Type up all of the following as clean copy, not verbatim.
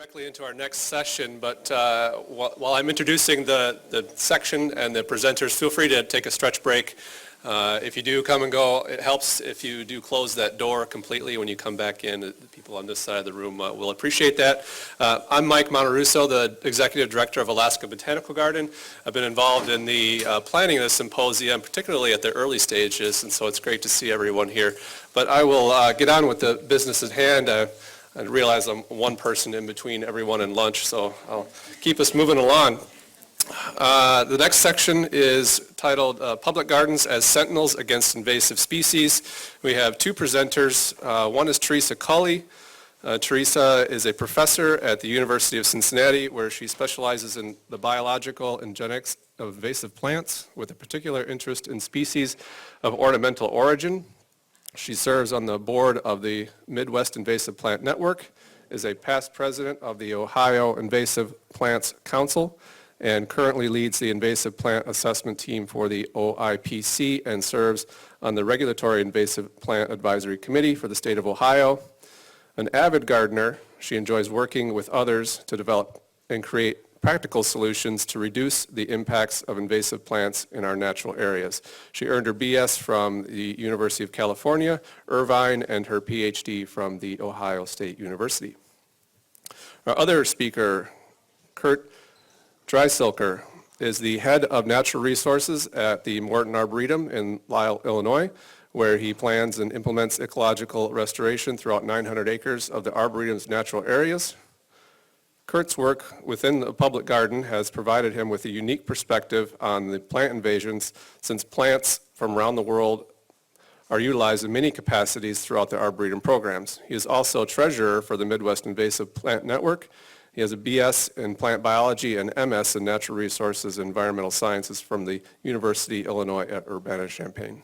directly into our next session, but while I'm introducing the section and the presenters, feel free to take a stretch break. If you do come and go, it helps if you do close that door completely when you come back in. The people on this side of the room will appreciate that. I'm Mike Monterusso, the Executive Director of Alaska Botanical Garden. I've been involved in the planning of the symposium, particularly at the early stages, and so it's great to see everyone here. But I will get on with the business at hand. I realize I'm one person in between everyone and lunch, so I'll keep us moving along. The next section is titled Public Gardens as Sentinels Against Invasive Species. We have two presenters. One is Teresa Culley. Teresa is a professor at the University of Cincinnati, where she specializes in the biological and genetics of invasive plants with a particular interest in species of ornamental origin. She serves on the board of the Midwest Invasive Plant Network, is a past president of the Ohio Invasive Plants Council, and currently leads the invasive plant assessment team for the OIPC and serves on the Regulatory Invasive Plant Advisory Committee for the state of Ohio. An avid gardener, she enjoys working with others to develop and create practical solutions to reduce the impacts of invasive plants in our natural areas. She earned her BS from the University of California, Irvine, and her PhD from the Ohio State University. Our other speaker, Kurt Dreisilker, is the head of natural resources at the Morton Arboretum in Lisle, Illinois, where he plans and implements ecological restoration throughout 900 acres of the Arboretum's natural areas. Kurt's work within the public garden has provided him with a unique perspective on the plant invasions, since plants from around the world are utilized in many capacities throughout the Arboretum programs. He is also treasurer for the Midwest Invasive Plant Network. He has a BS in plant biology and MS in natural resources and environmental sciences from the University of Illinois at Urbana-Champaign.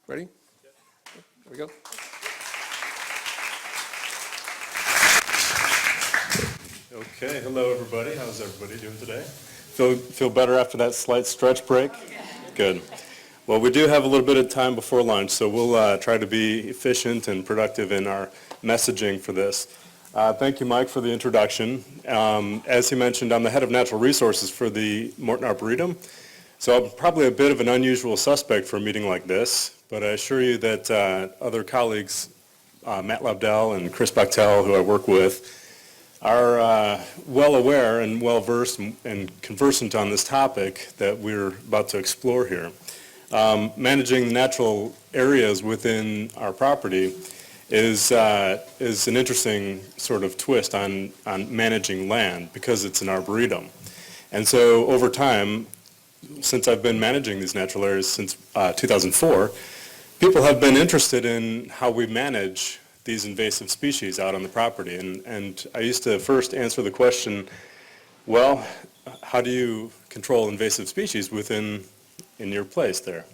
Ready? Here we go. Okay, hello everybody. How's everybody doing today? Feel better after that slight stretch break? Good. Well, we do have a little bit of time before lunch, so we'll try to be efficient and productive in our messaging for this. Thank you, Mike, for the introduction. As he mentioned, I'm the head of natural resources for the Morton Arboretum, so I'm probably a bit of an unusual suspect for a meeting like this, but I assure you that other colleagues, Matt Labdell and Chris Bechtel, who I work with, are well aware and well versed and conversant on this topic that we're about to explore here. Managing natural areas within our property is an interesting sort of twist on managing land because it's an arboretum. And so over time, since I've been managing these natural areas since 2004, people have been interested in how we manage these invasive species out on the property. And I used to first answer the question, well, how do you control invasive species in your place there?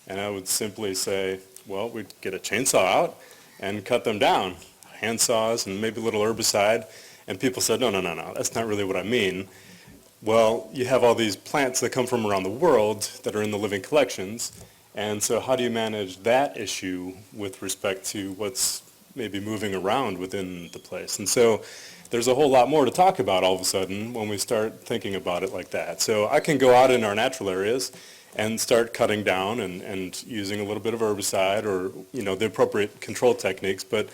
And I would simply say, well, we'd get a chainsaw out and cut them down, hand saws and maybe a little herbicide. And people said, no, that's not really what I mean. Well, you have all these plants that come from around the world that are in the living collections. And so how do you manage that issue with respect to what's maybe moving around within the place? And so there's a whole lot more to talk about all of a sudden when we start thinking about it like that. So I can go out in our natural areas and start cutting down and using a little bit of herbicide or the appropriate control techniques. But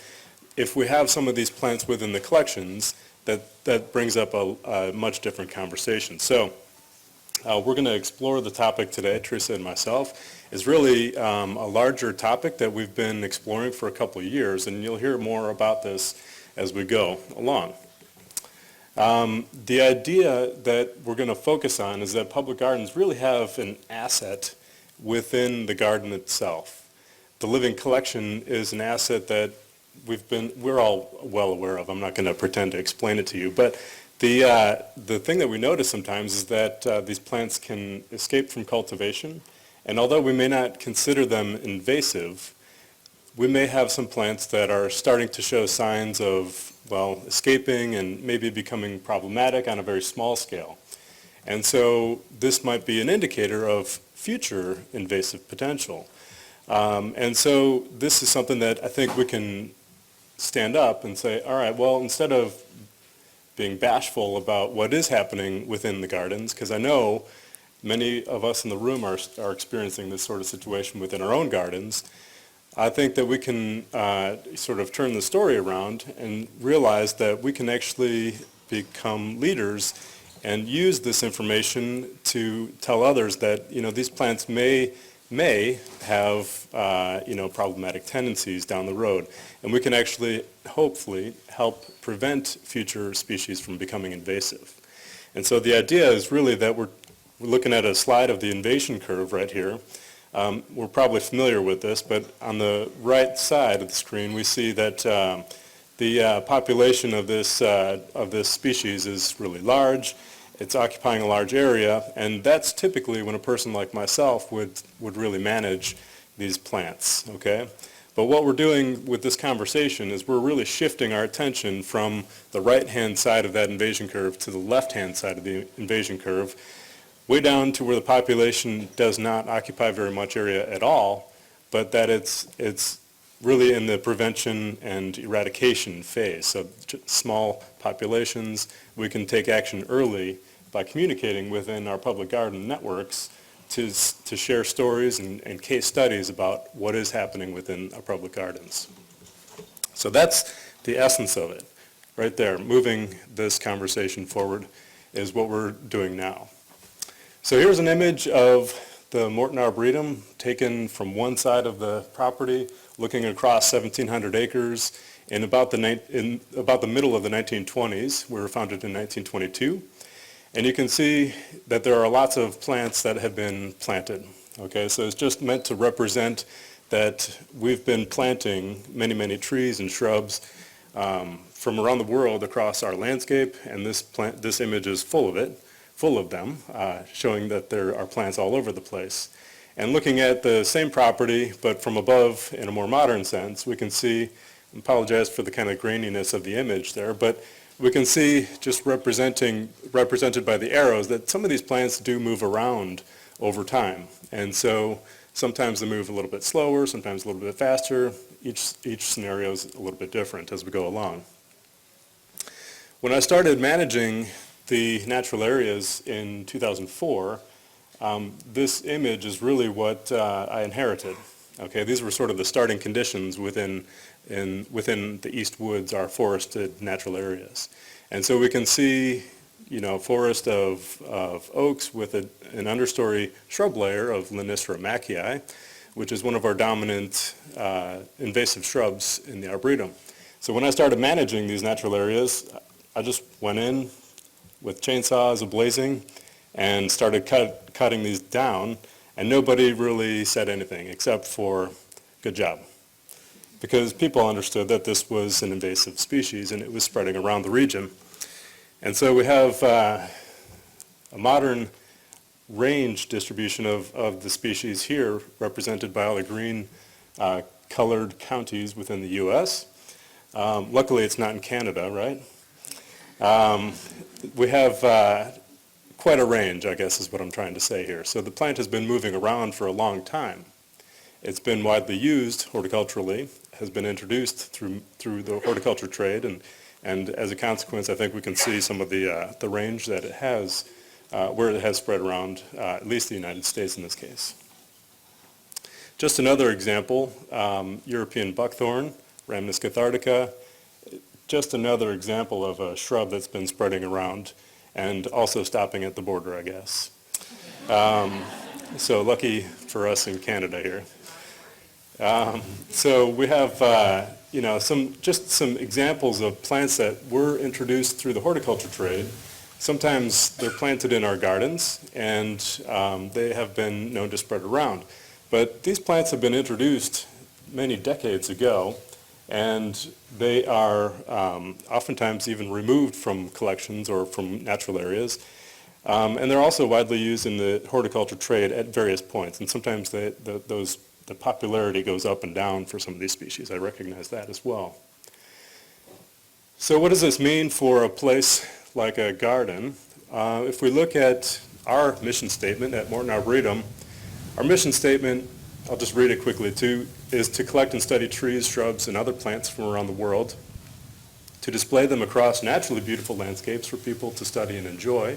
if we have some of these plants within the collections, that brings up a much different conversation. So we're going to explore the topic today, Teresa and myself. Is really a larger topic that we've been exploring for a couple of years, and you'll hear more about this as we go along. The idea that we're going to focus on is that public gardens really have an asset within the garden itself. The living collection is an asset that we're all well aware of. I'm not going to pretend to explain it to you, but the thing that we notice sometimes is that these plants can escape from cultivation. And although we may not consider them invasive, we may have some plants that are starting to show signs of, escaping and maybe becoming problematic on a very small scale. And so this might be an indicator of future invasive potential. And so this is something that I think we can stand up and say, all right, well, instead of being bashful about what is happening within the gardens, because I know many of us in the room are experiencing this sort of situation within our own gardens, I think that we can sort of turn the story around and realize that we can actually become leaders and use this information to tell others that, these plants may have, problematic tendencies down the road. And we can actually, hopefully, help prevent future species from becoming invasive. And so the idea is really that we're looking at a slide of the invasion curve right here. We're probably familiar with this, but on the right side of the screen, we see that the population of this species is really large. It's occupying a large area, and that's typically when a person like myself would really manage these plants, okay? But what we're doing with this conversation is we're really shifting our attention from the right-hand side of that invasion curve to the left-hand side of the invasion curve, way down to where the population does not occupy very much area at all, but that it's really in the prevention and eradication phase. So small populations, we can take action early by communicating within our public garden networks to share stories and case studies about what is happening within our public gardens. So that's the essence of it. Right there, moving this conversation forward is what we're doing now. So here's an image of the Morton Arboretum taken from one side of the property, looking across 1,700 acres in about the middle of the 1920s. We were founded in 1922. And you can see that there are lots of plants that have been planted. Okay, so it's just meant to represent that we've been planting many, many trees and shrubs from around the world across our landscape, and this image is full of them, showing that there are plants all over the place. And looking at the same property, but from above in a more modern sense, we can see, I apologize for the kind of graininess of the image there, but we can see just represented by the arrows that some of these plants do move around over time. And so sometimes they move a little bit slower, sometimes a little bit faster. Each scenario is a little bit different as we go along. When I started managing the natural areas in 2004, this image is really what I inherited. Okay, these were sort of the starting conditions within the East Woods, our forested natural areas. And so we can see, a forest of oaks with an understory shrub layer of Linistra macchii, which is one of our dominant invasive shrubs in the Arboretum. So when I started managing these natural areas, I just went in with chainsaws ablazing and started cutting these down, and nobody really said anything except for, good job. Because people understood that this was an invasive species and it was spreading around the region. And so we have a modern range distribution of the species here, represented by all the green colored counties within the U.S. Luckily, it's not in Canada, right? We have quite a range, I guess is what I'm trying to say here. So the plant has been moving around for a long time. It's been widely used horticulturally, has been introduced through the horticulture trade, and as a consequence, I think we can see some of the range that it has, where it has spread around, at least the United States in this case. Just another example, European buckthorn, Rhamnus cathartica, just another example of a shrub that's been spreading around and also stopping at the border, I guess. So lucky for us in Canada here. So we have, some examples of plants that were introduced through the horticulture trade. Sometimes they're planted in our gardens, and they have been known to spread around. But these plants have been introduced many decades ago, and they are oftentimes even removed from collections or from natural areas. And they're also widely used in the horticulture trade at various points, and sometimes the popularity goes up and down for some of these species. I recognize that as well. So what does this mean for a place like a garden? If we look at our mission statement at Morton Arboretum, our mission statement I'll just read it quickly. Is to collect and study trees, shrubs, and other plants from around the world, to display them across naturally beautiful landscapes for people to study and enjoy,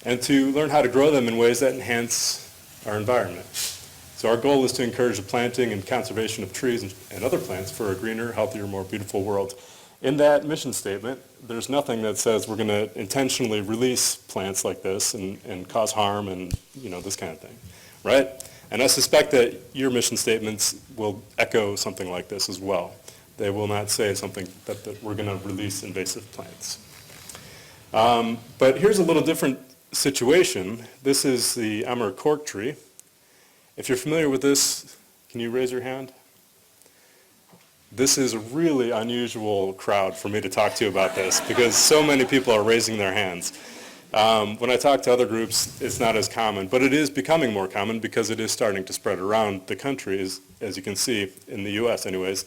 and to learn how to grow them in ways that enhance our environment. So our goal is to encourage the planting and conservation of trees and other plants for a greener, healthier, more beautiful world. In that mission statement, there's nothing that says we're going to intentionally release plants like this and cause harm and, this kind of thing, right? And I suspect that your mission statements will echo something like this as well. They will not say something that we're going to release invasive plants. But here's a little different situation. This is the Emmer cork tree. If you're familiar with this, can you raise your hand? This is a really unusual crowd for me to talk to about this because so many people are raising their hands. When I talk to other groups, it's not as common, but it is becoming more common because it is starting to spread around the country, as you can see, in the U.S. anyways.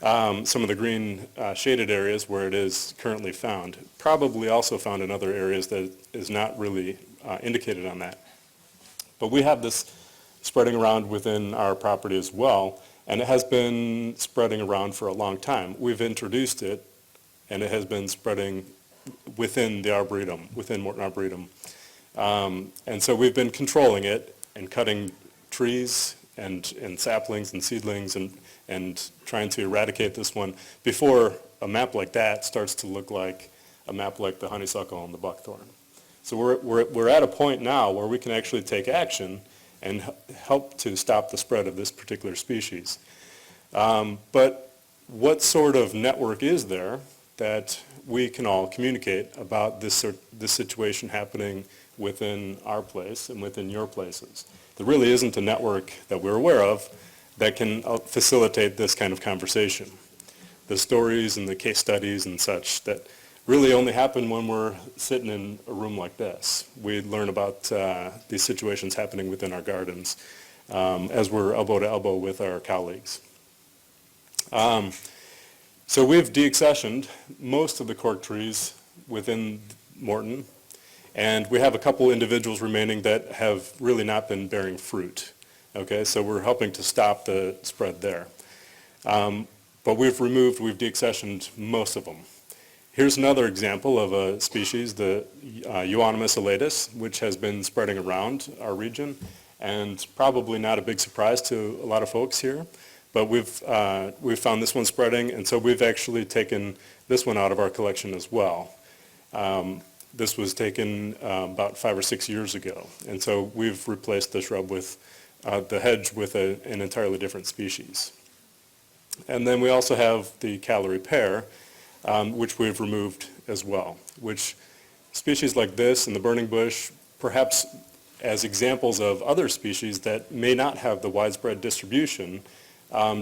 Some of the green shaded areas where it is currently found, probably also found in other areas that is not really indicated on that. But we have this spreading around within our property as well, and it has been spreading around for a long time. We've introduced it, and it has been spreading within the Arboretum, within Morton Arboretum. And so we've been controlling it and cutting trees and saplings and seedlings and trying to eradicate this one before a map like that starts to look like a map like the honeysuckle and the buckthorn. So we're at a point now where we can actually take action and help to stop the spread of this particular species. But what sort of network is there that we can all communicate about this situation happening within our place and within your places? There really isn't a network that we're aware of that can facilitate this kind of conversation. The stories and the case studies and such that really only happen when we're sitting in a room like this. We learn about these situations happening within our gardens as we're elbow to elbow with our colleagues. So we've deaccessioned most of the cork trees within Morton, and we have a couple individuals remaining that have really not been bearing fruit. Okay, so we're helping to stop the spread there. But we've deaccessioned most of them. Here's another example of a species, the Euonymus elatus, which has been spreading around our region, and probably not a big surprise to a lot of folks here. But we've found this one spreading, and so we've actually taken this one out of our collection as well. This was taken about 5 or 6 years ago, and so we've replaced the shrub with the hedge with an entirely different species. And then we also have the Callery pear, which we've removed as well, which species like this and the burning bush, perhaps as examples of other species that may not have the widespread distribution,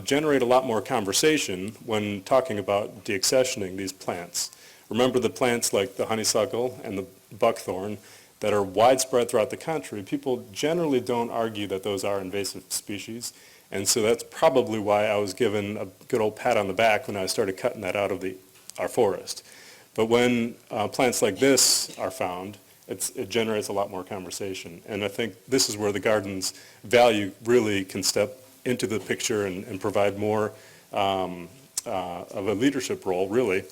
generate a lot more conversation when talking about deaccessioning these plants. Remember the plants like the honeysuckle and the buckthorn that are widespread throughout the country, people generally don't argue that those are invasive species, and so that's probably why I was given a good old pat on the back when I started cutting that out of our forest. But when plants like this are found, it generates a lot more conversation, and I think this is where the garden's value really can step into the picture and provide more of a leadership role, really,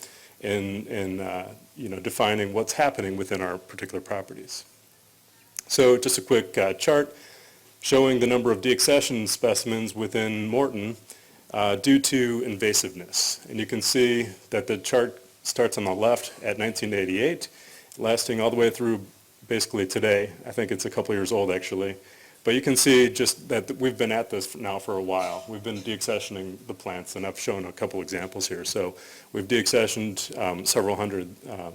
in defining what's happening within our particular properties. So just a quick chart showing the number of deaccession specimens within Morton due to invasiveness. And you can see that the chart starts on the left at 1988, lasting all the way through basically today. I think it's a couple years old actually. But you can see just that we've been at this now for a while. We've been deaccessioning the plants, and I've shown a couple examples here. So we've deaccessioned several hundred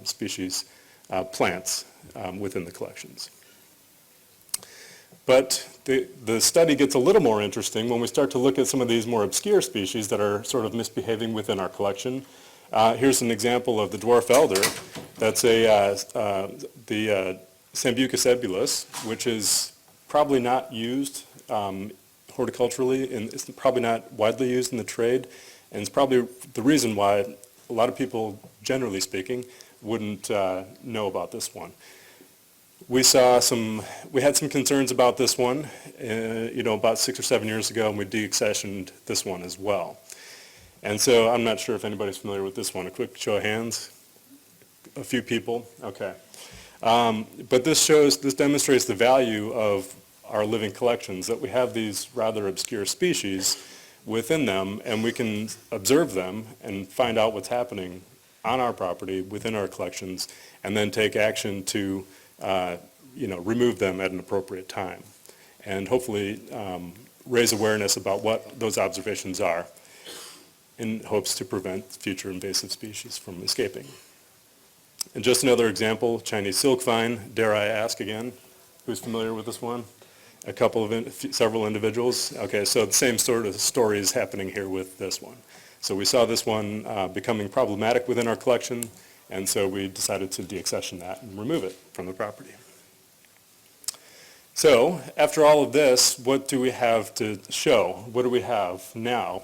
species plants within the collections. But the study gets a little more interesting when we start to look at some of these more obscure species that are sort of misbehaving within our collection. Here's an example of the dwarf elder. That's the Sambucus ebulus, which is probably not used horticulturally, and it's probably not widely used in the trade, and it's probably the reason why a lot of people, generally speaking, wouldn't know about this one. we had some concerns about this one, about 6 or 7 years ago, and we deaccessioned this one as well. And so I'm not sure if anybody's familiar with this one. A quick show of hands. A few people. Okay. But this demonstrates the value of our living collections, that we have these rather obscure species within them, and we can observe them and find out what's happening on our property within our collections, and then take action to remove them at an appropriate time, and hopefully raise awareness about what those observations are in hopes to prevent future invasive species from escaping. And just another example, Chinese silk vine, dare I ask again, who's familiar with this one? Several individuals. Okay, so the same sort of story is happening here with this one. So we saw this one becoming problematic within our collection, and so we decided to deaccession that and remove it from the property. So after all of this, what do we have to show? What do we have now?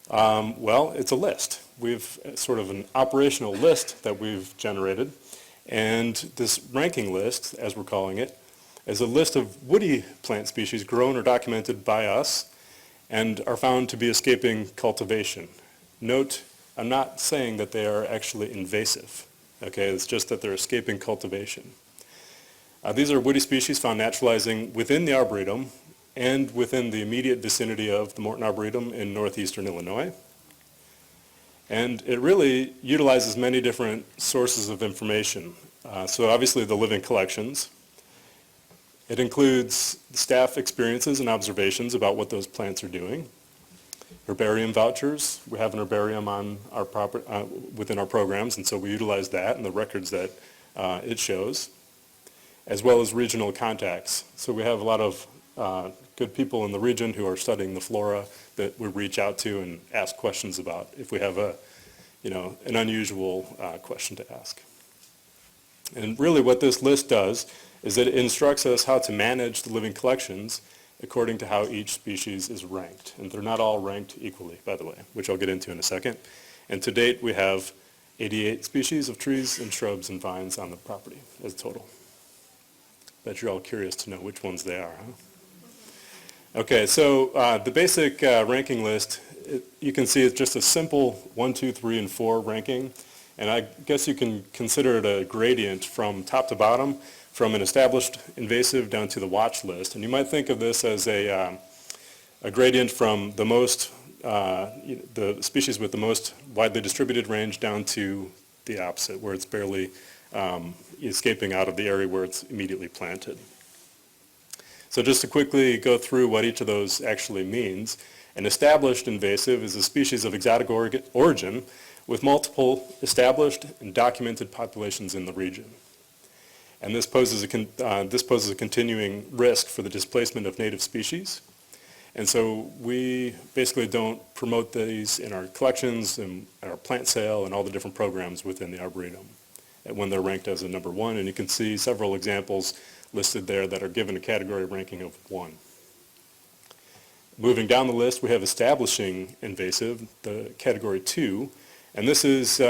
Well, it's a list. We've sort of an operational list that we've generated, and this ranking list, as we're calling it, is a list of woody plant species grown or documented by us and are found to be escaping cultivation. Note, I'm not saying that they are actually invasive. Okay, it's just that they're escaping cultivation. These are woody species found naturalizing within the Arboretum and within the immediate vicinity of the Morton Arboretum in northeastern Illinois. And it really utilizes many different sources of information. So obviously the living collections. It includes staff experiences and observations about what those plants are doing. Herbarium vouchers. We have an herbarium on our within our programs, and so we utilize that and the records that it shows, as well as regional contacts. So we have a lot of good people in the region who are studying the flora that we reach out to and ask questions about if we have an unusual question to ask. And really what this list does is that it instructs us how to manage the living collections according to how each species is ranked. And they're not all ranked equally, by the way, which I'll get into in a second. And to date, we have 88 species of trees and shrubs and vines on the property as a total. Bet you're all curious to know which ones they are, huh? Okay, so the basic ranking list, you can see it's just a simple 1, 2, 3, and 4 ranking. And I guess you can consider it a gradient from top to bottom, from an established invasive down to the watch list. And you might think of this as a gradient from the most, the species with the most widely distributed range down to the opposite, where it's barely escaping out of the area where it's immediately planted. So just to quickly go through what each of those actually means, an established invasive is a species of exotic origin with multiple established and documented populations in the region. And this poses a continuing risk for the displacement of native species. And so we basically don't promote these in our collections and our plant sale and all the different programs within the Arboretum when they're ranked as a number 1. And you can see several examples listed there that are given a category ranking of 1. Moving down the list, we have establishing invasive, the category 2. And this is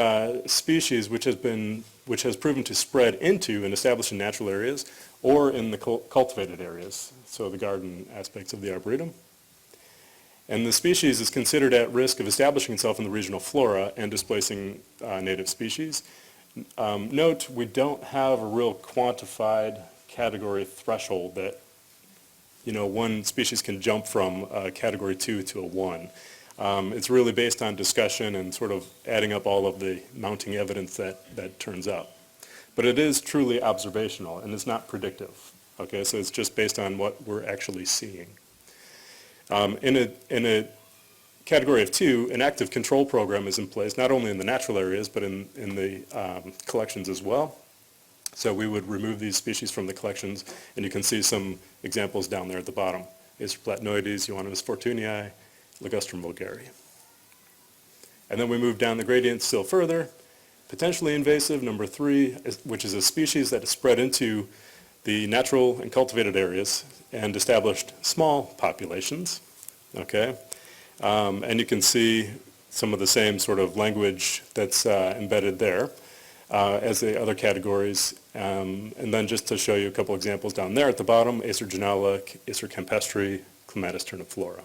species which has proven to spread into and establish in natural areas or in the cultivated areas, so the garden aspects of the Arboretum. And the species is considered at risk of establishing itself in the regional flora and displacing native species. Note, we don't have a real quantified category threshold that, one species can jump from a category 2 to a 1. It's really based on discussion and sort of adding up all of the mounting evidence that turns up. But it is truly observational and it's not predictive. Okay, so it's just based on what we're actually seeing. In a category of 2, an active control program is in place, not only in the natural areas, but in the collections as well. So we would remove these species from the collections, and you can see some examples down there at the bottom. Acerplatinoides, Euonymus fortunii, Ligustrum vulgare. And then we move down the gradient still further. Potentially invasive, number 3, which is a species that is spread into the natural and cultivated areas and established small populations. Okay, and you can see some of the same sort of language that's embedded there. as the other categories. And then just to show you a couple examples down there at the bottom, Acer genella, Acer campestri, Clematis terniflora.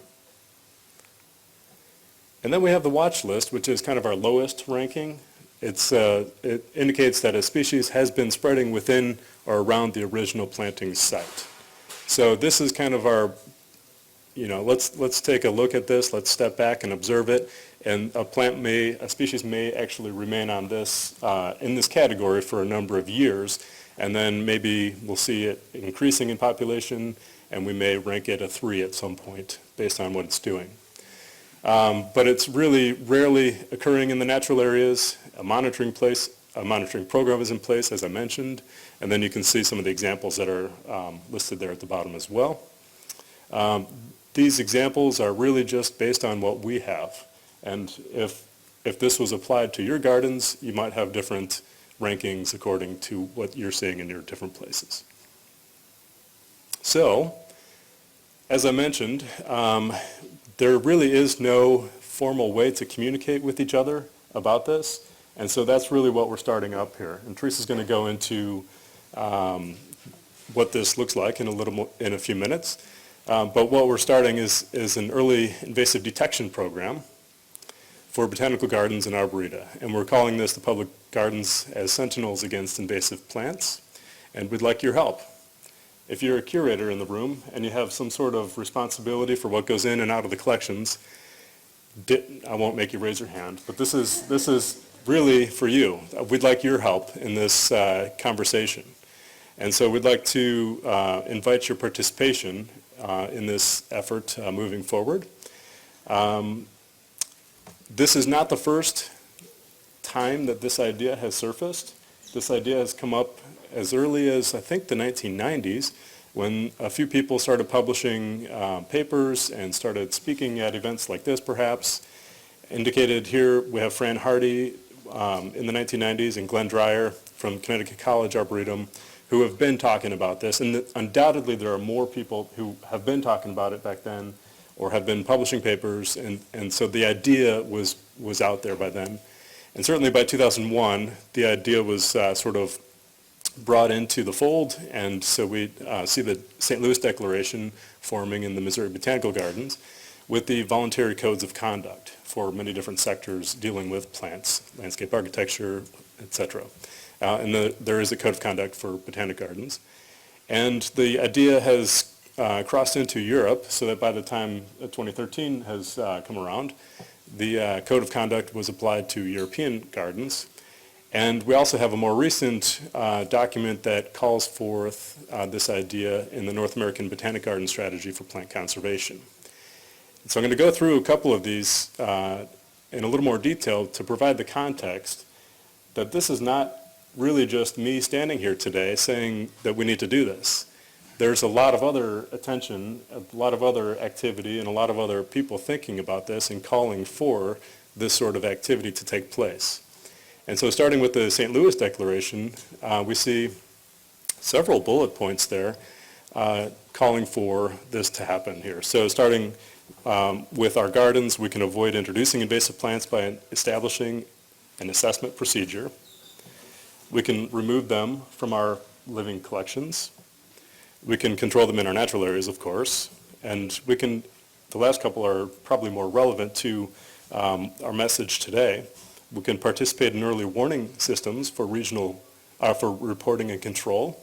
And then we have the watch list, which is kind of our lowest ranking. It indicates that a species has been spreading within or around the original planting site. So this is kind of our, let's take a look at this, let's step back and observe it, and a species may actually remain on this, in this category for a number of years, and then maybe we'll see it increasing in population, and we may rank it a 3 at some point based on what it's doing. But it's really rarely occurring in the natural areas. A monitoring program is in place, as I mentioned, and then you can see some of the examples that are listed there at the bottom as well. These examples are really just based on what we have, and if this was applied to your gardens, you might have different rankings according to what you're seeing in your different places. So, as I mentioned, there really is no formal way to communicate with each other about this, and so that's really what we're starting up here. And Teresa's going to go into what this looks like in a few minutes. But what we're starting is an early invasive detection program for botanical gardens and arboreta, and we're calling this the public gardens as Sentinels against invasive plants, and we'd like your help. If you're a curator in the room and you have some sort of responsibility for what goes in and out of the collections, I won't make you raise your hand, but this is really for you. We'd like your help in this conversation. And so we'd like to invite your participation in this effort moving forward. This is not the first time that this idea has surfaced. This idea has come up as early as, I think, the 1990s, when a few people started publishing papers and started speaking at events like this, perhaps. Indicated here, we have Fran Hardy in the 1990s and Glenn Dreyer from Connecticut College Arboretum, who have been talking about this. And undoubtedly, there are more people who have been talking about it back then or have been publishing papers, and so the idea was out there by then. And certainly by 2001, the idea was sort of brought into the fold, and so we see the St. Louis Declaration forming in the Missouri Botanical Gardens with the voluntary codes of conduct for many different sectors dealing with plants, landscape architecture, etc. And there is a code of conduct for botanic gardens. And the idea has crossed into Europe, so that by the time 2013 has come around, the code of conduct was applied to European gardens. And we also have a more recent document that calls forth this idea in the North American Botanic Garden Strategy for Plant Conservation. So I'm going to go through a couple of these in a little more detail to provide the context that this is not really just me standing here today saying that we need to do this. There's a lot of other attention, a lot of other activity, and a lot of other people thinking about this and calling for this sort of activity to take place. And so starting with the St. Louis Declaration, we see several bullet points there calling for this to happen here. So starting with our gardens, we can avoid introducing invasive plants by establishing an assessment procedure. We can remove them from our living collections. We can control them in our natural areas, of course. And we can, the last couple are probably more relevant to our message today. We can participate in early warning systems for for reporting and control.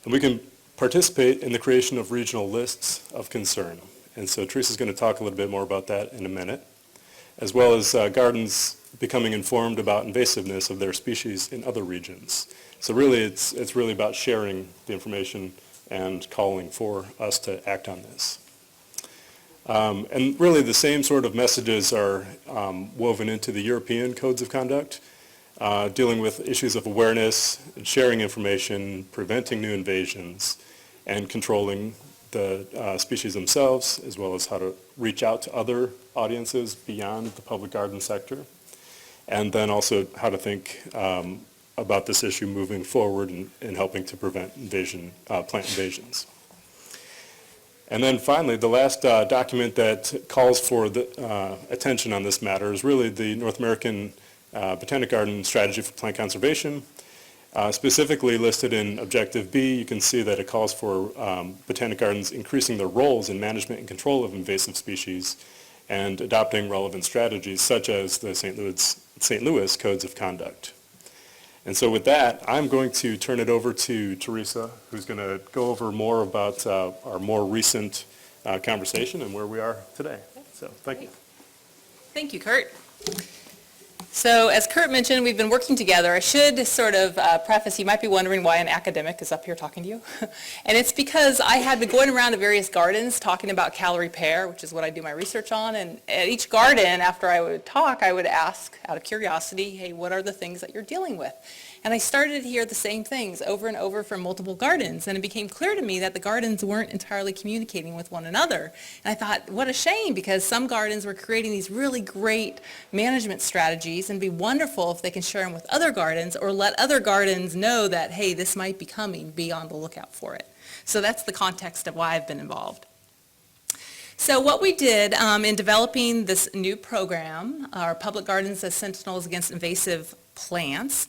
And we can participate in the creation of regional lists of concern. And so Teresa's going to talk a little bit more about that in a minute, as well as gardens becoming informed about invasiveness of their species in other regions. So really, it's really about sharing the information and calling for us to act on this. And really the same sort of messages are woven into the European codes of conduct, dealing with issues of awareness, sharing information, preventing new invasions, and controlling the species themselves, as well as how to reach out to other audiences beyond the public garden sector, and then also how to think about this issue moving forward and helping to prevent plant invasions. And then finally, the last document that calls for the attention on this matter is really the North American Botanic Garden Strategy for Plant Conservation. Specifically listed in Objective B, you can see that it calls for Botanic Gardens increasing their roles in management and control of invasive species and adopting relevant strategies such as the St. Louis Codes of Conduct. And so with that, I'm going to turn it over to Teresa, who's going to go over more about our more recent conversation and where we are today. So thank you. Thank you, Kurt. So as Kurt mentioned, we've been working together. I should sort of preface, you might be wondering why an academic is up here talking to you. And it's because I had been going around to various gardens talking about Callery Pear, which is what I do my research on. And at each garden, after I would talk, I would ask, out of curiosity, hey, what are the things that you're dealing with? And I started to hear the same things over and over from multiple gardens, and it became clear to me that the gardens weren't entirely communicating with one another. And I thought, what a shame, because some gardens were creating these really great management strategies, and it'd be wonderful if they can share them with other gardens or let other gardens know that, hey, this might be coming, be on the lookout for it. So that's the context of why I've been involved. So what we did in developing this new program, our Public Gardens as Sentinels Against Invasive Plants.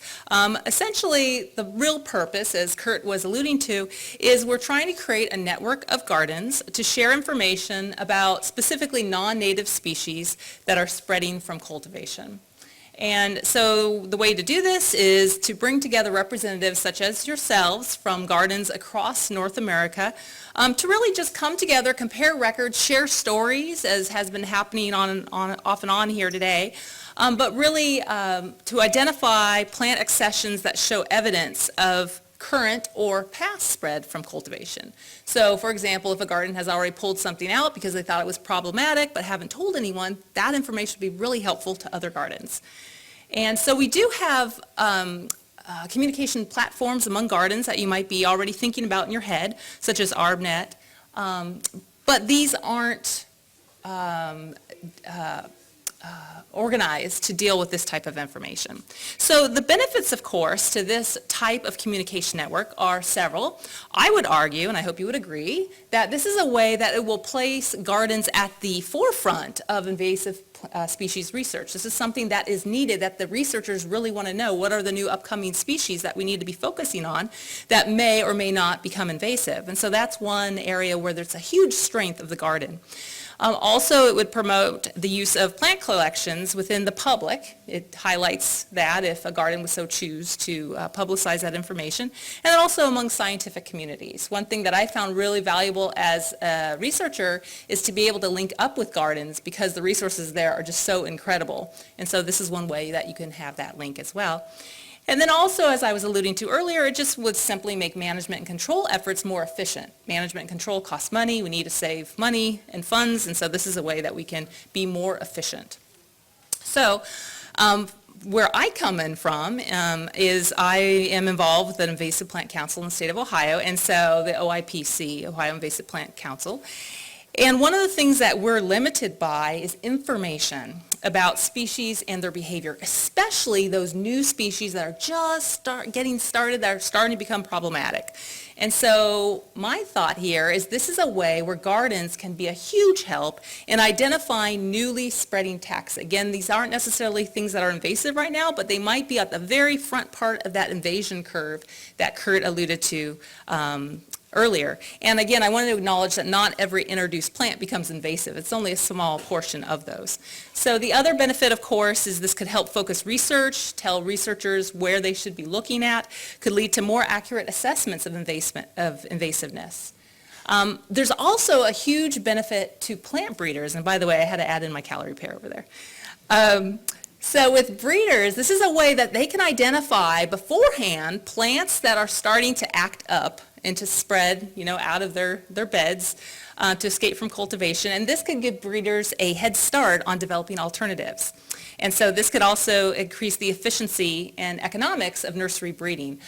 Essentially, the real purpose, as Kurt was alluding to, is we're trying to create a network of gardens to share information about specifically non-native species that are spreading from cultivation. And so the way to do this is to bring together representatives such as yourselves from gardens across North America to really just come together, compare records, share stories, as has been happening off and on here today, but really to identify plant accessions that show evidence of current or past spread from cultivation. So for example, if a garden has already pulled something out because they thought it was problematic but haven't told anyone, that information would be really helpful to other gardens. And so we do have communication platforms among gardens that you might be already thinking about in your head, such as ArbNet, but these aren't organized to deal with this type of information. So the benefits, of course, to this type of communication network are several. I would argue, and I hope you would agree, that this is a way that it will place gardens at the forefront of invasive species research. This is something that is needed, that the researchers really want to know what are the new upcoming species that we need to be focusing on that may or may not become invasive. And so that's one area where there's a huge strength of the garden. Also, it would promote the use of plant collections within the public. It highlights that if a garden would so choose to publicize that information. And also among scientific communities. One thing that I found really valuable as a researcher is to be able to link up with gardens because the resources there are just so incredible. And so this is one way that you can have that link as well. And then also, as I was alluding to earlier, it just would simply make management and control efforts more efficient. Management and control costs money. We need to save money and funds, and so this is a way that we can be more efficient. So where I come in from is I am involved with the Invasive Plant Council in the state of Ohio, and so the OIPC, Ohio Invasive Plant Council. And one of the things that we're limited by is information about species and their behavior, especially those new species that are just getting started, that are starting to become problematic. And so my thought here is this is a way where gardens can be a huge help in identifying newly spreading taxa. Again, these aren't necessarily things that are invasive right now, but they might be at the very front part of that invasion curve that Kurt alluded to earlier. And again, I wanted to acknowledge that not every introduced plant becomes invasive. It's only a small portion of those. So the other benefit, of course, is this could help focus research, tell researchers where they should be looking at, could lead to more accurate assessments of invasiveness. There's also a huge benefit to plant breeders, and by the way, I had to add in my Callery Pear over there. So with breeders, this is a way that they can identify beforehand plants that are starting to act up and to spread, out of their beds to escape from cultivation. And this could give breeders a head start on developing alternatives. And so this could also increase the efficiency and economics of nursery breeding.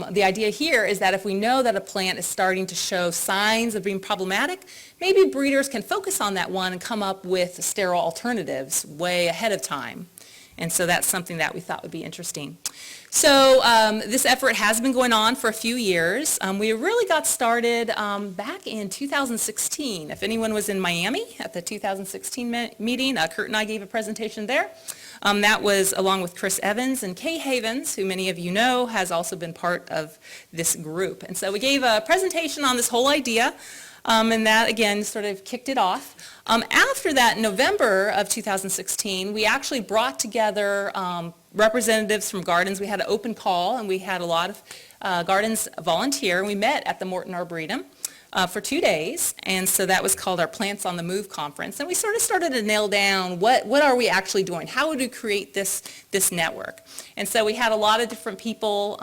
The idea here is that if we know that a plant is starting to show signs of being problematic, maybe breeders can focus on that one and come up with sterile alternatives way ahead of time. And so that's something that we thought would be interesting. So this effort has been going on for a few years. We really got started back in 2016. If anyone was in Miami at the 2016 meeting, Kurt and I gave a presentation there. That was along with Chris Evans and Kay Havens, who many of you know has also been part of this group. And so we gave a presentation on this whole idea, and that again sort of kicked it off. After that, in November of 2016, we actually brought together representatives from gardens. We had an open call, and we had a lot of gardens volunteer. We met at the Morton Arboretum for 2 days, and so that was called our Plants on the Move conference. And we sort of started to nail down what are we actually doing? How would we create this network? And so we had a lot of different people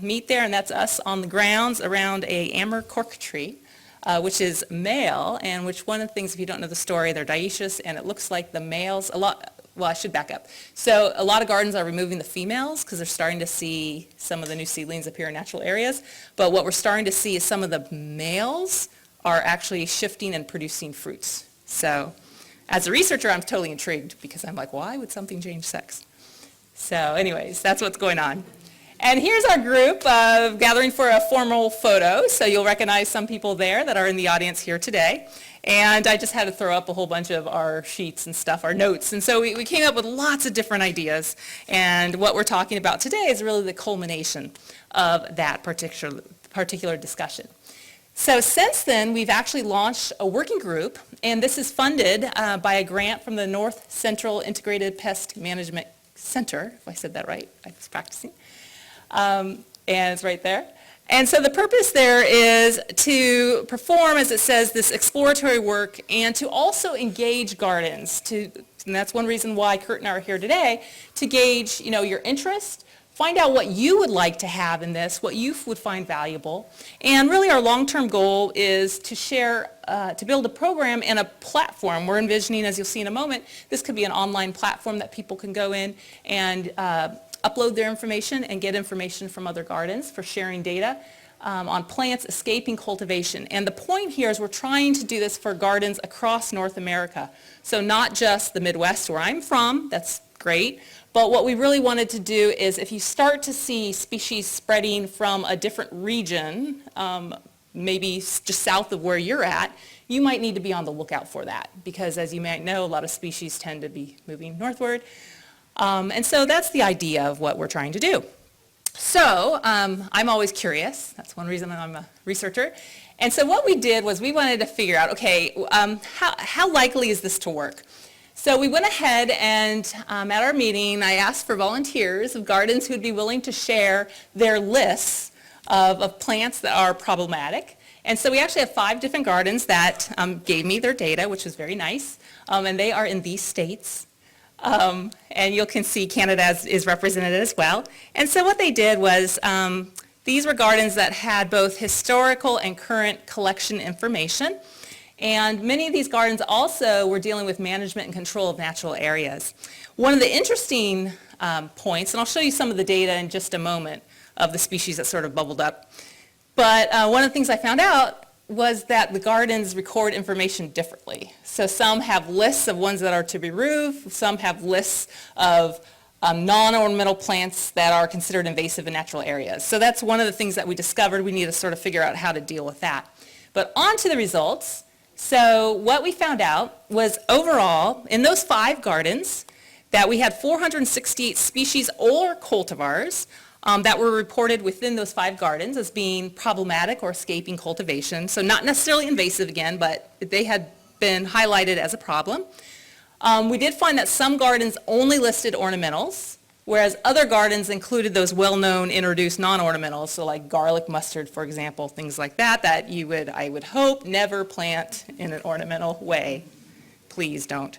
meet there, and that's us on the grounds around a amber cork tree. Which is male, and which one of the things, if you don't know the story, they're dioecious, and it looks like the males, well, I should back up. So a lot of gardens are removing the females because they're starting to see some of the new seedlings appear in natural areas. But what we're starting to see is some of the males are actually shifting and producing fruits. So as a researcher, I'm totally intrigued because I'm like, why would something change sex? So anyways, that's what's going on. And here's our group gathering for a formal photo, so you'll recognize some people there that are in the audience here today. And I just had to throw up a whole bunch of our sheets and stuff, our notes. And so we came up with lots of different ideas. And what we're talking about today is really the culmination of that particular discussion. So since then, we've actually launched a working group, and this is funded by a grant from the North Central Integrated Pest Management Center, if I said that right, I was practicing. And it's right there. And so the purpose there is to perform, as it says, this exploratory work and to also engage gardens. And that's one reason why Kurt and I are here today, to gauge, your interest, find out what you would like to have in this, what you would find valuable. And really our long-term goal is to share, to build a program and a platform. We're envisioning, as you'll see in a moment, this could be an online platform that people can go in and upload their information and get information from other gardens for sharing data on plants escaping cultivation. And the point here is we're trying to do this for gardens across North America. So not just the Midwest where I'm from, that's great, but what we really wanted to do is if you start to see species spreading from a different region, maybe just south of where you're at, you might need to be on the lookout for that because as you might know, a lot of species tend to be moving northward. And so that's the idea of what we're trying to do. So I'm always curious. That's one reason I'm a researcher. And so what we did was we wanted to figure out, okay, how likely is this to work? So we went ahead and at our meeting, I asked for volunteers of gardens who would be willing to share their lists of plants that are problematic. And so we actually have 5 different gardens that gave me their data, which was very nice. And they are in these states. And you can see Canada is represented as well. And so what they did was these were gardens that had both historical and current collection information. And many of these gardens also were dealing with management and control of natural areas. One of the interesting points, and I'll show you some of the data in just a moment of the species that sort of bubbled up. But one of the things I found out was that the gardens record information differently. So some have lists of ones that are to be removed, some have lists of non-ornamental plants that are considered invasive in natural areas. So that's one of the things that we discovered. We need to sort of figure out how to deal with that. But on to the results. So what we found out was overall, in those 5 gardens, that we had 468 species or cultivars that were reported within those 5 gardens as being problematic or escaping cultivation. So not necessarily invasive again, but they had been highlighted as a problem. We did find that some gardens only listed ornamentals, whereas other gardens included those well-known introduced non-ornamentals, so like garlic mustard, for example, things like that, that you would, I would hope, never plant in an ornamental way. Please don't.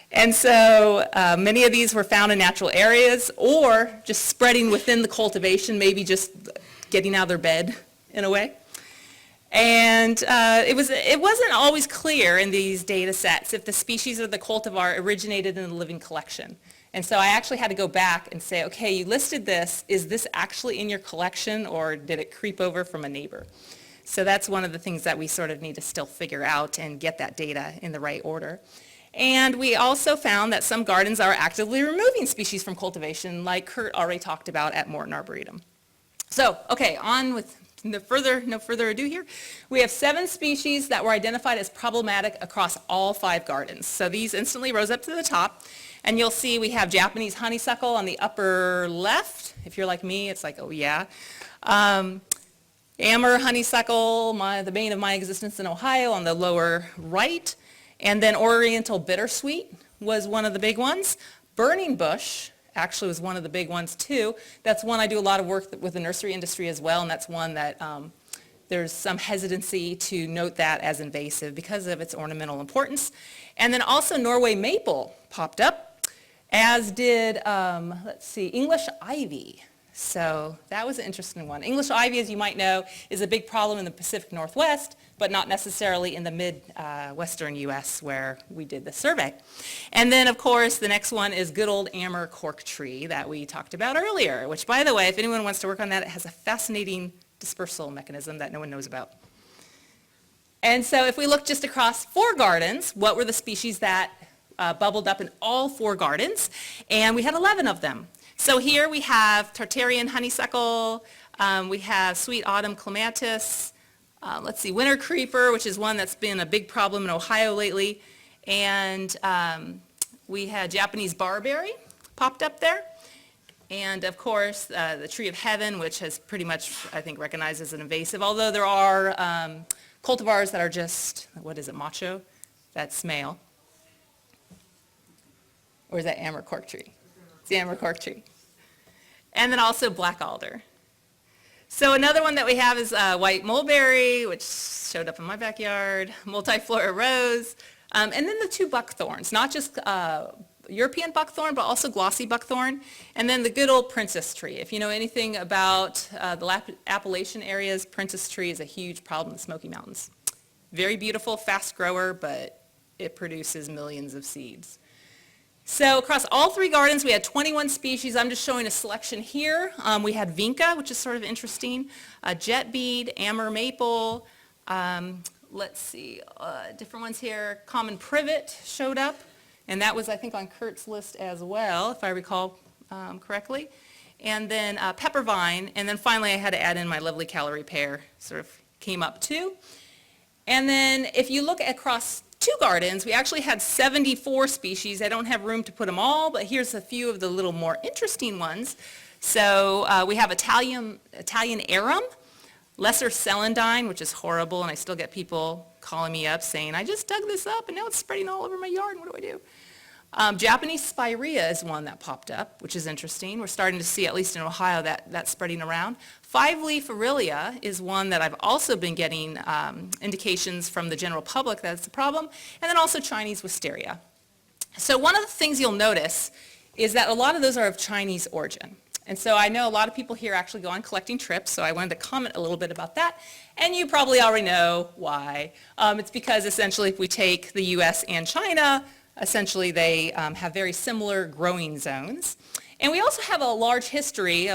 And so many of these were found in natural areas or just spreading within the cultivation, maybe just getting out of their bed in a way. And it wasn't always clear in these data sets if the species or the cultivar originated in the living collection. And so I actually had to go back and say, okay, you listed this. Is this actually in your collection or did it creep over from a neighbor? So that's one of the things that we sort of need to still figure out and get that data in the right order. And we also found that some gardens are actively removing species from cultivation, like Kurt already talked about at Morton Arboretum. So, okay, on with no further ado here. We have 7 species that were identified as problematic across all 5 gardens. So these instantly rose up to the top. And you'll see we have Japanese honeysuckle on the upper left. If you're like me, it's like, oh yeah. Amber honeysuckle, the bane of my existence in Ohio, on the lower right. And then Oriental bittersweet was one of the big ones. Burning bush actually was one of the big ones too. That's one I do a lot of work with the nursery industry as well, and that's one that there's some hesitancy to note that as invasive because of its ornamental importance. And then also Norway maple popped up, as did, English ivy. So that was an interesting one. English ivy, as you might know, is a big problem in the Pacific Northwest, but not necessarily in the mid-western U.S. where we did the survey. And then, of course, the next one is good old Amur cork tree that we talked about earlier, which, by the way, if anyone wants to work on that, it has a fascinating dispersal mechanism that no one knows about. And so if we look just across 4 gardens, what were the species that bubbled up in all 4 gardens? And we had 11 of them. So here we have Tartarian honeysuckle, we have sweet autumn clematis, winter creeper, which is one that's been a big problem in Ohio lately, and we had Japanese barberry popped up there, and of course the tree of heaven, which has pretty much, I think, recognized as an invasive, although there are cultivars that are just, what is it, macho? That's male. Or is that Amur cork tree? It's the Amur cork tree. And then also black alder. So another one that we have is white mulberry, which showed up in my backyard, multiflora rose, and then the 2 buckthorns, not just European buckthorn, but also glossy buckthorn, and then the good old princess tree. If you know anything about the Appalachian areas, princess tree is a huge problem in the Smoky Mountains. Very beautiful, fast grower, but it produces millions of seeds. So across all 3 gardens, we had 21 species. I'm just showing a selection here. We had vinca, which is sort of interesting, jet bead, Amur maple, different ones here. Common privet showed up, and that was, I think, on Kurt's list as well, if I recall correctly. And then pepper vine, and then finally I had to add in my lovely Callery pear, sort of came up too. And then if you look across 2 gardens, we actually had 74 species. I don't have room to put them all, but here's a few of the little more interesting ones. So we have Italian arum, lesser celandine, which is horrible, and I still get people calling me up saying, I just dug this up and now it's spreading all over my yard, what do I do? Japanese spirea is one that popped up, which is interesting. We're starting to see, at least in Ohio, that's spreading around. 5-leaf aurelia is one that I've also been getting indications from the general public that it's a problem, and then also Chinese wisteria. So one of the things you'll notice is that a lot of those are of Chinese origin. And so I know a lot of people here actually go on collecting trips, so I wanted to comment a little bit about that. And you probably already know why. It's because essentially if we take the US and China, essentially they have very similar growing zones. And we also have a long history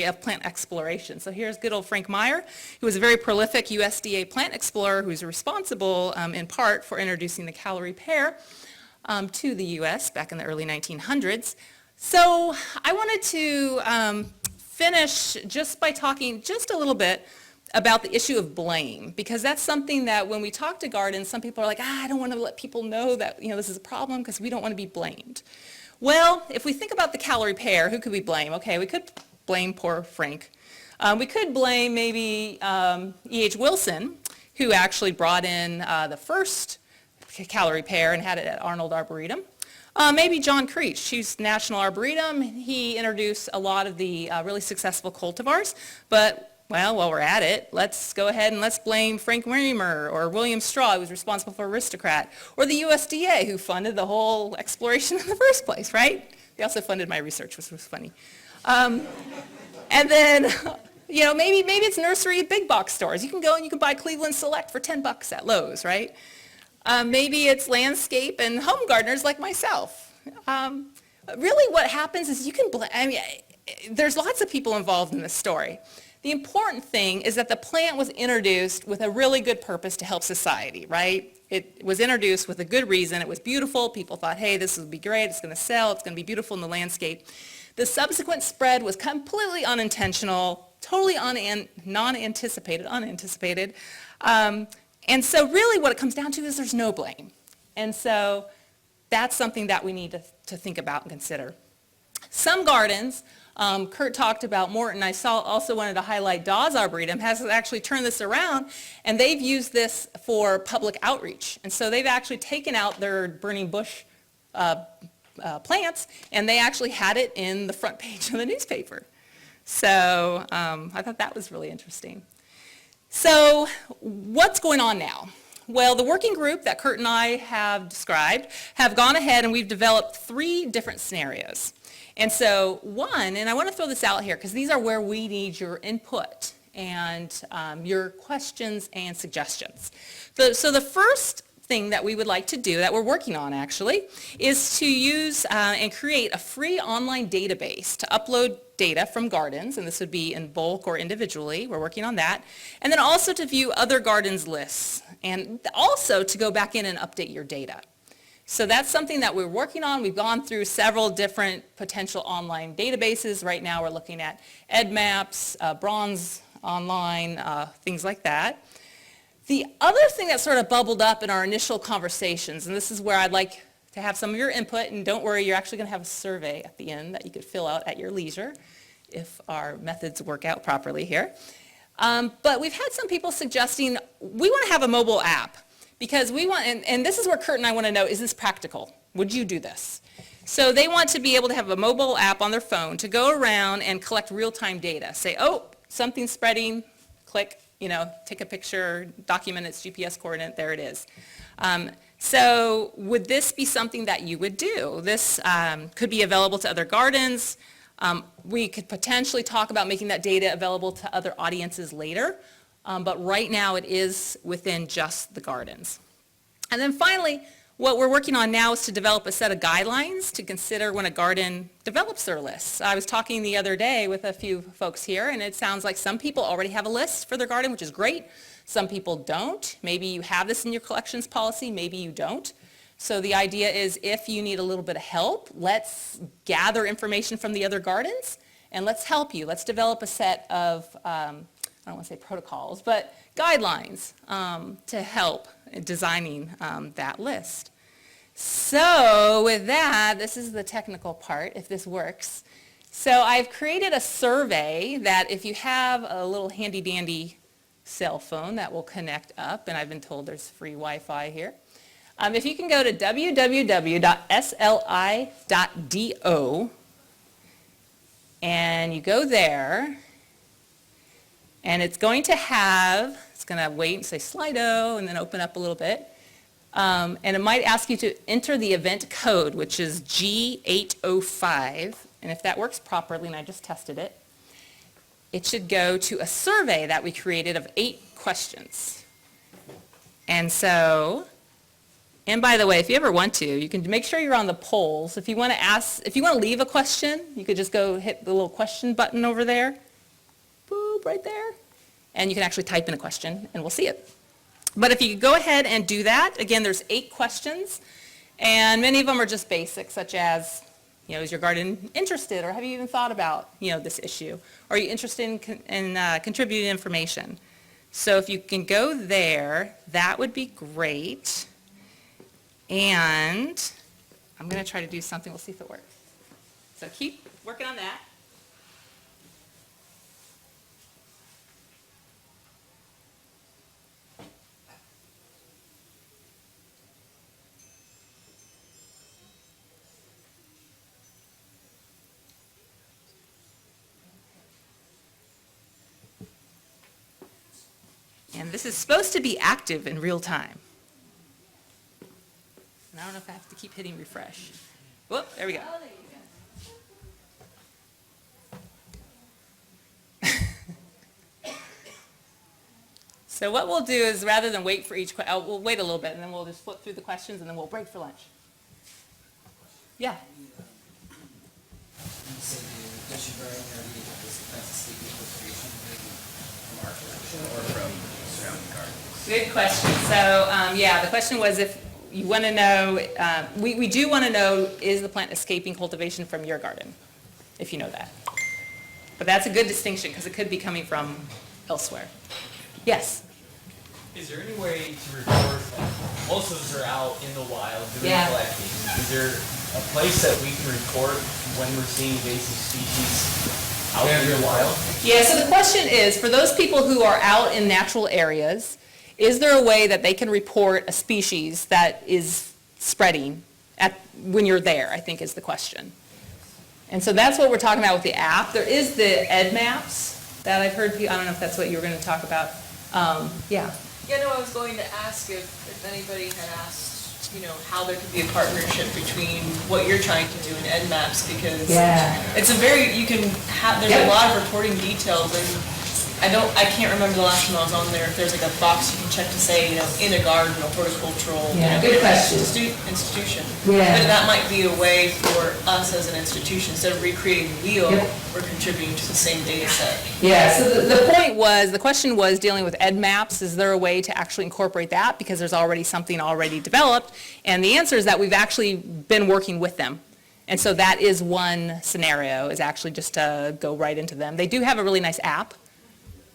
of plant exploration. So here's good old Frank Meyer, who was a very prolific USDA plant explorer who's responsible in part for introducing the Callery pear to the US back in the early 1900s. So I wanted to finish just by talking just a little bit about the issue of blame, because that's something that when we talk to gardens, some people are like, I don't want to let people know that this is a problem because we don't want to be blamed. Well, if we think about the Callery pear, who could we blame? Okay, we could blame poor Frank. We could blame maybe E.H. Wilson, who actually brought in the first Callery pear and had it at Arnold Arboretum. Maybe John Creech, who's National Arboretum. He introduced a lot of the really successful cultivars, but well, while we're at it, let's go ahead and let's blame Frank Reimer or William Straw, who was responsible for Aristocrat, or the USDA, who funded the whole exploration in the first place, right? They also funded my research, which was funny. And then, maybe it's nursery big box stores. You can go and you can buy Cleveland Select for $10 at Lowe's, right? Maybe it's landscape and home gardeners like myself. Really what happens is there's lots of people involved in this story. The important thing is that the plant was introduced with a really good purpose to help society, right? it was introduced with a good reason. It was beautiful. People thought, hey, this would be great. It's going to sell. It's going to be beautiful in the landscape. The subsequent spread was completely unintentional, totally unanticipated. And so really what it comes down to is there's no blame. And so that's something that we need to think about and consider. Some gardens, Kurt talked about Morton. I also wanted to highlight Dawes Arboretum has actually turned this around, and they've used this for public outreach. And so they've actually taken out their burning bush plants, and they actually had it in the front page of the newspaper. So I thought that was really interesting. So what's going on now? Well, the working group that Kurt and I have described have gone ahead and we've developed 3 different scenarios. And so one, and I want to throw this out here because these are where we need your input and your questions and suggestions. So the first thing that we would like to do, that we're working on actually, is to use and create a free online database to upload data from gardens, and this would be in bulk or individually. We're working on that. And then also to view other gardens lists, and also to go back in and update your data. So that's something that we're working on. We've gone through several different potential online databases. Right now we're looking at EdMaps, Bronze Online, things like that. The other thing that sort of bubbled up in our initial conversations, and this is where I'd like to have some of your input, and don't worry, you're actually going to have a survey at the end that you could fill out at your leisure if our methods work out properly here. But we've had some people suggesting we want to have a mobile app because we want, and this is where Kurt and I want to know, is this practical? Would you do this? So they want to be able to have a mobile app on their phone to go around and collect real-time data. Say, oh, something's spreading, click, take a picture, document its GPS coordinate, there it is. So would this be something that you would do? This could be available to other gardens. We could potentially talk about making that data available to other audiences later, but right now it is within just the gardens. And then finally, what we're working on now is to develop a set of guidelines to consider when a garden develops their lists. I was talking the other day with a few folks here, and it sounds like some people already have a list for their garden, which is great. Some people don't. Maybe you have this in your collections policy, maybe you don't. So the idea is if you need a little bit of help, let's gather information from the other gardens and let's help you. Let's develop a set of, I don't want to say protocols, but guidelines to help in designing that list. So with that, this is the technical part, if this works. So I've created a survey that if you have a little handy-dandy cell phone that will connect up, and I've been told there's free Wi-Fi here. If you can go to www.sli.do and you go there, and it's going to wait and say Slido and then open up a little bit. And it might ask you to enter the event code, which is G805. And if that works properly, and I just tested it, it should go to a survey that we created of 8 questions. And so, and by the way, if you ever want to, you can make sure you're on the polls. If you want to leave a question, you could just go hit the little question button over there. Boop, right there. And you can actually type in a question, and we'll see it. But if you could go ahead and do that, again, there's 8 questions, and many of them are just basic, such as, is your garden interested, or have you even thought about, this issue? Are you interested in contributing information? So if you can go there, that would be great. And I'm going to try to do something. We'll see if it works. So keep working on that. And this is supposed to be active in real time. And I don't know if I have to keep hitting refresh. Whoop, there we go. So what we'll do is rather than wait for each question, we'll wait a little bit and then we'll just flip through the questions and then we'll break for lunch. Yeah. Or from surrounding gardens. Good question. So, yeah, the question was if you want to know, we do want to know, is the plant escaping cultivation from your garden, if you know that. But that's a good distinction because it could be coming from elsewhere. Yes? Is there any way to record, most of us are out in the wild doing Yeah. collecting. Is there a place that we can report when we're seeing invasive species out in the wild? Yeah, so the question is, for those people who are out in natural areas, is there a way that they can report a species that is spreading when you're there, I think is the question. And so that's what we're talking about with the app. There is the Ed Maps that I've heard, I don't know if that's what you were going to talk about. Yeah. Yeah, no, I was going to ask if anybody had asked, how there could be a partnership between what you're trying to do in EdMaps, because it's there's a lot of reporting details, and I can't remember the last time I was on there, if there's like a box you can check to say, in a garden, a horticultural, good question. institution. Yeah. But that might be a way for us as an institution, instead of recreating the wheel, we're contributing to the same data set. Yeah, so the question was dealing with Ed Maps. Is there a way to actually incorporate that because there's already something already developed? And the answer is that we've actually been working with them. And so that is one scenario, is actually just to go right into them. They do have a really nice app.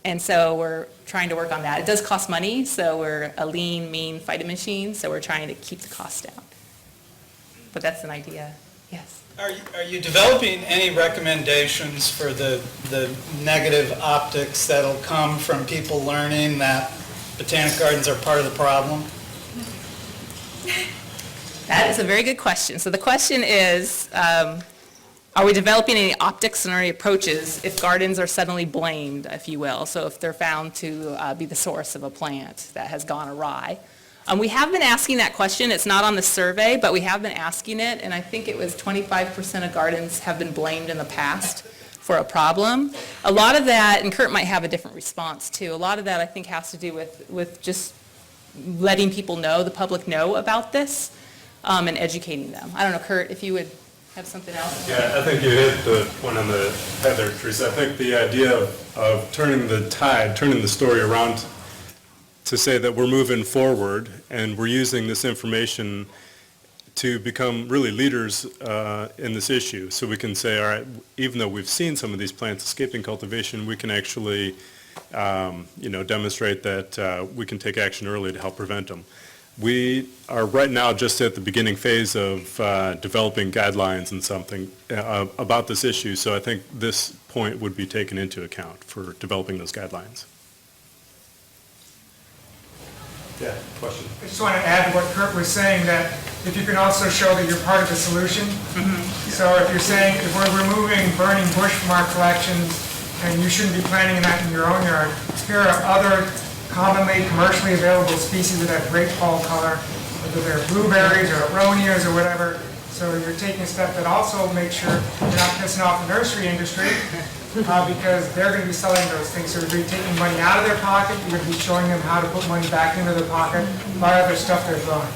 And so we're trying to work on that. It does cost money, so we're a lean, mean fighting machine, so we're trying to keep the cost down. But that's an idea, yes. Are you developing any recommendations for the negative optics that'll come from people learning that botanic gardens are part of the problem? That is a very good question. So the question is, are we developing any optics and any approaches if gardens are suddenly blamed, if you will? So if they're found to be the source of a plant that has gone awry. We have been asking that question. It's not on the survey, but we have been asking it, and I think it was 25% of gardens have been blamed in the past for a problem. A lot of that, and Kurt might have a different response too, a lot of that I think has to do with just letting people know, the public know about this, and educating them. I don't know, Kurt, if you would have something else? Yeah, I think you hit the point on the head there, Teresa. I think the idea of turning the tide, turning the story around to say that we're moving forward and we're using this information to become really leaders in this issue. So we can say, all right, even though we've seen some of these plants escaping cultivation, we can actually, demonstrate that we can take action early to help prevent them. We are right now just at the beginning phase of developing guidelines and something about this issue, so I think this point would be taken into account for developing those guidelines. Yeah, question. I just want to add to what Kurt was saying, that if you can also show that you're part of the solution. So if you're saying, if we're removing burning bush from our collections, and you shouldn't be planting that in your own yard, here are other commonly commercially available species that have great fall color, whether they're blueberries or aronias or whatever. So you're taking a step that also makes sure you're not pissing off the nursery industry, because they're going to be selling those things. So you're going to be taking money out of their pocket, you're going to be showing them how to put money back into their pocket, buy other stuff they're growing.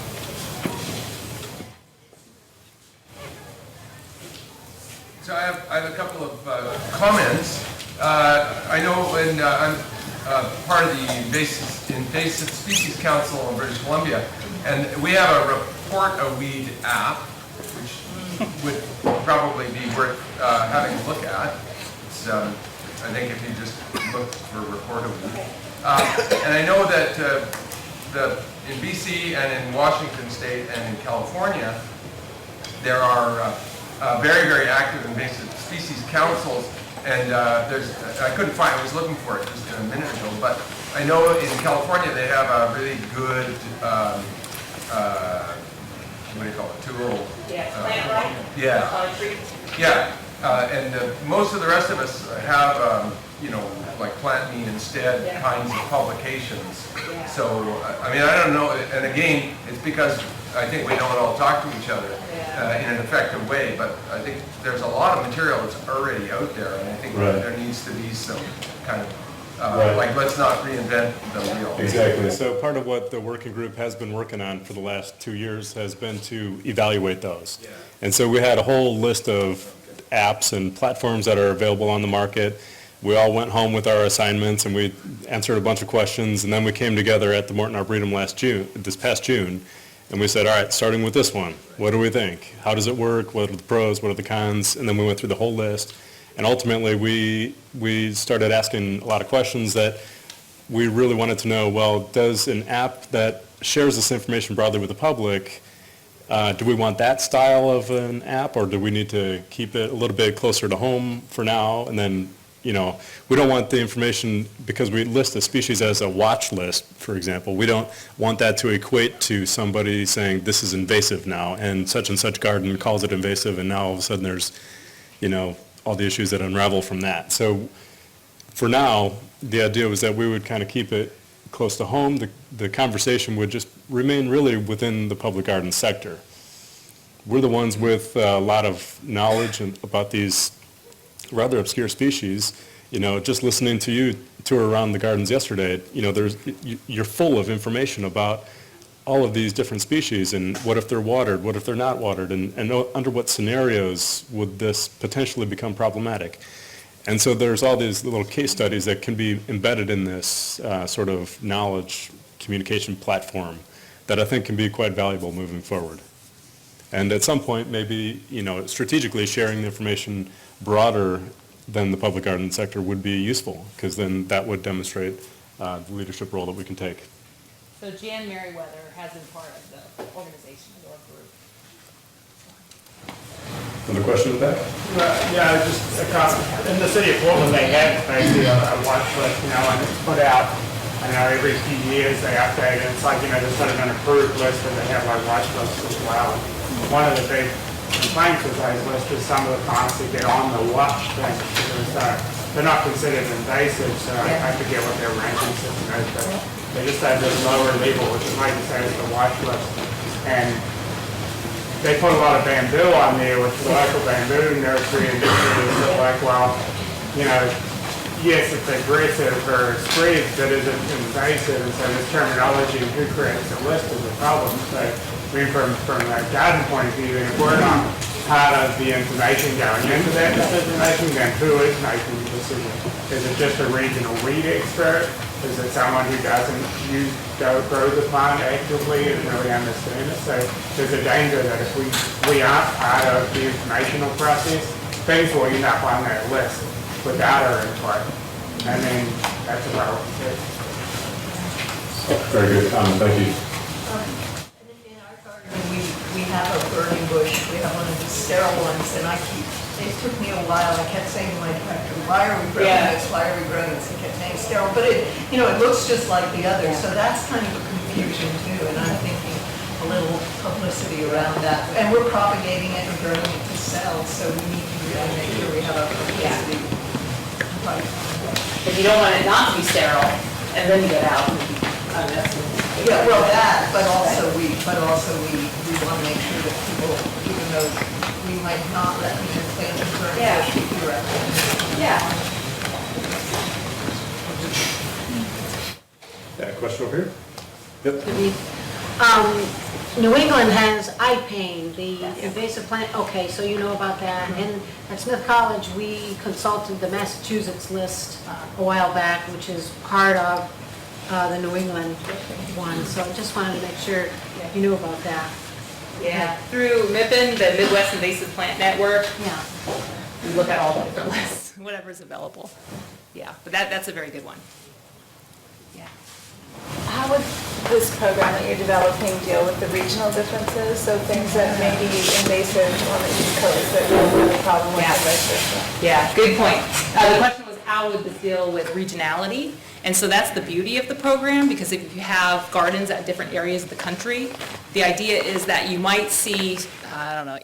So I have a couple of comments. I know when I'm part of the Invasive Species Council in British Columbia, and we have a report a weed app, which would probably be worth having a look at. It's, I think if you just look for report a weed. And I know that in BC and in Washington State and in California, there are very, very active invasive species councils. And I couldn't find, I was looking for it just a minute ago, but I know in California they have a really good, what do you call it, tool? Plant right? Yeah. And most of the rest of us have, like plant mean instead kinds of publications. So, I mean, I don't know, and again, it's because I think we don't all talk to each other in an effective way, but I think there's a lot of material that's already out there, and I think there needs to be some kind of, like, let's not reinvent the wheel. Exactly. So part of what the working group has been working on for the last 2 years has been to evaluate those. And so we had a whole list of apps and platforms that are available on the market. We all went home with our assignments and we answered a bunch of questions, and then we came together at the Morton Arboretum this past June, and we said, all right, starting with this one, what do we think? How does it work? What are the pros? What are the cons? And then we went through the whole list. And ultimately, we started asking a lot of questions that we really wanted to know, well, does an app that shares this information broadly with the public, do we want that style of an app, or do we need to keep it a little bit closer to home for now? And then, we don't want the information, because we list a species as a watch list, for example. We don't want that to equate to somebody saying this is invasive now, and such garden calls it invasive, and now all of a sudden there's, all the issues that unravel from that. So for now, the idea was that we would kind of keep it close to home. The conversation would just remain really within the public garden sector. We're the ones with a lot of knowledge about these rather obscure species. Just listening to you tour around the gardens yesterday, you're full of information about all of these different species, and what if they're watered, what if they're not watered, and under what scenarios would this potentially become problematic. And so there's all these little case studies that can be embedded in this sort of knowledge communication platform that I think can be quite valuable moving forward. And at some point, maybe, strategically sharing the information broader than the public garden sector would be useful, because then that would demonstrate the leadership role that we can take. So Jan Merriweather has been part of the organization or group. Another question in the back? Yeah, just in the city of Portland, they have basically a watch list, and it's put out, every few years they update it. It's like, there's sort of an approved list, and they have like watch lists as well. One of the big complaints with those lists is some of the plants that get on the watch thing, because they're not considered invasive, so I forget what their ranking system is, but they just have this lower level, which is like you say, is the watch list. And they put a lot of bamboo on there, which the local bamboo nursery industry is like, well, yes, it's aggressive or spreads, but is it invasive? And so this terminology and who creates the list is a problem. So from a garden point of view, if we're not part of the information going into that decision-making, then who is making the decision? Is it just a regional weed expert? Is it someone who doesn't grow the plant actively and really understand it? So there's a danger that if we aren't part of the informational process, things will end up on that list without our input. And then that's a problem. Very good comment, thank you. In our garden, we have a burning bush. We have one of these sterile ones, and it took me a while. I kept saying to my director, why are we growing this? Why are we growing this? He kept saying sterile, but it looks just like the others. So that's kind of a confusion too, and I'm thinking a little publicity around that. And we're propagating it and growing it to sell, so we need to really make sure we have a publicity. If you don't want it not to be sterile, and then you get out. Yeah, well, that, but also we want to make sure that people, even though we might not recommend planting for we recommend. Yeah. Yeah, question over here? Yep. New England has iPain, the invasive plant, okay, so you know about that. And at Smith College, we consulted the Massachusetts list a while back, which is part of the New England one. So I just wanted to make sure you knew about that. Yeah, through MIPIN, the Midwest Invasive Plant Network, Yeah. we look at all the different lists, whatever's available. Yeah, but that's a very good one. Yeah. How would this program that you're developing deal with the regional differences? So things that may be invasive on the East Coast that will be a problem with the vice versa? Yeah, good point. The question was, how would this deal with regionality? And so that's the beauty of the program, because if you have gardens at different areas of the country, the idea is that you might see,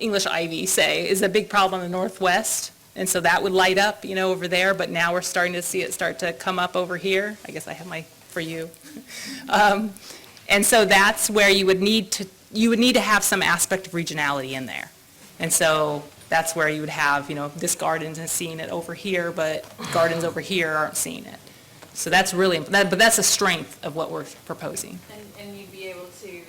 English ivy, say, is a big problem in the Northwest. And so that would light up, over there, but now we're starting to see it start to come up over here. I guess I have my for you. And so that's where you would need to have some aspect of regionality in there. And so that's where you would have, this garden is seeing it over here, but gardens over here aren't seeing it. So that's really, but that's a strength of what we're proposing. And you'd be able to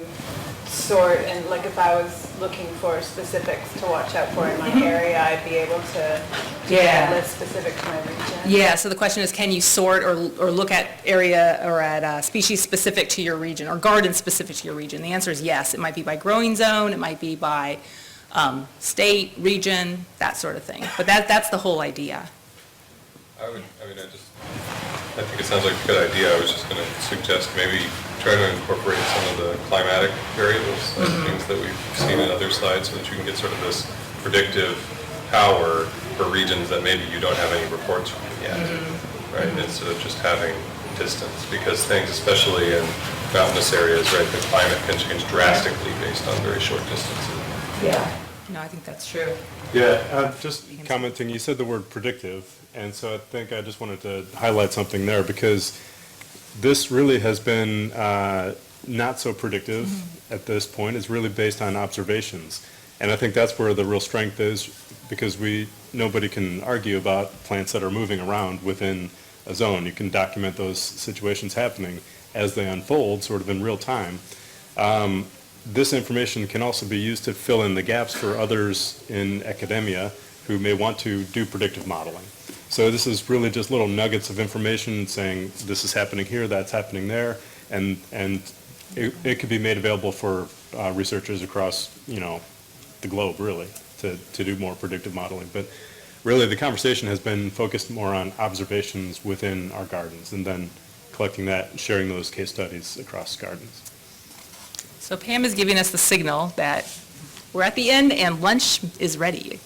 sort, and like if I was looking for specifics to watch out for in my area, I'd be able to list specific to my region? Yeah, so the question is, can you sort or look at area or at species specific to your region or garden specific to your region? The answer is yes. It might be by growing zone, it might be by state, region, that sort of thing. But that's the whole idea. I think it sounds like a good idea. I was just going to suggest maybe try to incorporate some of the climatic variables, like things that we've seen in other slides, so that you can get sort of this predictive power for regions that maybe you don't have any reports from yet, right? Instead of just having distance, because things, especially in mountainous areas, right, the climate can change drastically based on very short distances. Yeah. No, I think that's true. Yeah, just commenting, you said the word predictive, and so I think I just wanted to highlight something there, because this really has been not so predictive at this point. It's really based on observations. And I think that's where the real strength is, because nobody can argue about plants that are moving around within a zone. You can document those situations happening as they unfold, sort of in real time. This information can also be used to fill in the gaps for others in academia who may want to do predictive modeling. So this is really just little nuggets of information saying this is happening here, that's happening there, and it could be made available for researchers across, the globe, really, to do more predictive modeling. But really the conversation has been focused more on observations within our gardens, and then collecting that and sharing those case studies across gardens. So Pam is giving us the signal that we're at the end and lunch is ready.